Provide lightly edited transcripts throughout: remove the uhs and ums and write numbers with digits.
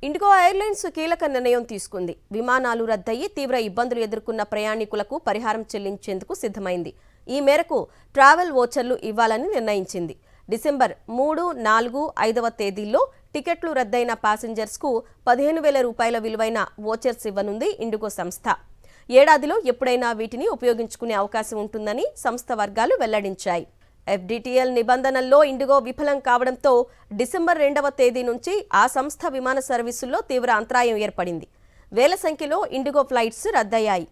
IndiGo airlines కీలక నిర్ణయం తీసుకుంది. విమానాలు రద్దయి తీవ్ర ఇబ్బందులు ఎదుర్కొన్న ప్రయాణికులకు పరిహారం చెల్లించేందుకు సిద్ధమైంది. ఈ మేరకు ట్రావెల్ వోచర్లు ఇవ్వాలని నిర్ణయించింది. డిసెంబర్ 3, 4, 5వ తేదీల్లో టికెట్లు రద్దయిన ప్యాసింజర్స్కు 15,000 రూపాయల విలువైన వోచర్స్ ఇవ్వనుంది ఇండిగో సంస్థ. ఏడాదిలో ఎప్పుడైనా వీటిని ఉపయోగించుకునే అవకాశం ఉంటుందని సంస్థ వర్గాలు వెల్లడించాయి. FDTL నిబంధనల్లో ఇండిగో విఫలం కావడంతో డిసెంబర్ 2వ తేదీ నుంచి ఆ సంస్థ విమాన సర్వీసుల్లో తీవ్ర అంతరాయం ఏర్పడింది. వేల సంఖ్యలో ఇండిగో ఫ్లైట్స్ రద్దయ్యాయి.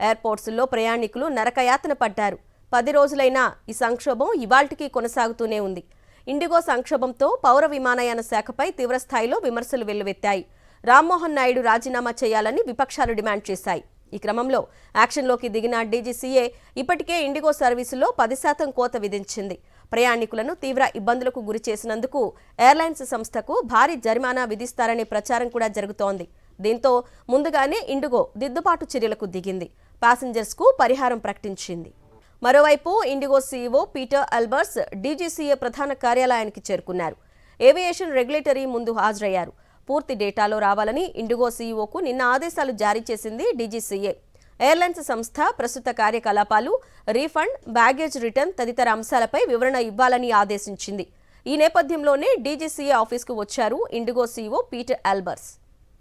ఎయిర్పోర్ట్స్లో ప్రయాణికులు నరకయాతన పడ్డారు. 10 రోజులైనా ఈ సంక్షోభం ఇవాళ్టికి కొనసాగుతూనే ఉంది. ఇండిగో సంక్షోభంతో పౌర విమానయాన శాఖపై తీవ్రస్థాయిలో విమర్శలు వెల్లువెత్తాయి. రామ్మోహన్ నాయుడు రాజీనామా చేయాలని విపక్షాలు డిమాండ్ చేశాయి. ఈ క్రమంలో యాక్షన్లోకి దిగిన DGCA ఇప్పటికే ఇండిగో సర్వీసులో 10% కోత విధించింది. ప్రయాణికులను తీవ్ర ఇబ్బందులకు గురి చేసినందుకు ఎయిర్లైన్స్ సంస్థకు భారీ జరిమానా విధిస్తారనే ప్రచారం కూడా జరుగుతోంది. దీంతో ముందుగానే ఇండిగో దిద్దుబాటు చర్యలకు దిగింది. ప్యాసింజర్స్కు పరిహారం ప్రకటించింది. మరోవైపు IndiGo CEO Peter Elbers DGCA ప్రధాన కార్యాలయానికి చేరుకున్నారు. ఏవియేషన్ రెగ్యులేటరీ ముందు హాజరయ్యారు. పూర్తి డేటాలో రావాలని ఇండిగో CEOకు నిన్న ఆదేశాలు జారీ చేసింది DGCA. ఎయిర్లైన్స్ సంస్థ ప్రస్తుత కార్యకలాపాలు, రీఫండ్, బ్యాగేజ్ రిటర్న్ తదితర అంశాలపై వివరణ ఇవ్వాలని ఆదేశించింది. ఈ నేపథ్యంలోనే DGCA ఆఫీస్కు వచ్చారు ఇండిగో CEO పీటర్ ఎల్బర్స్.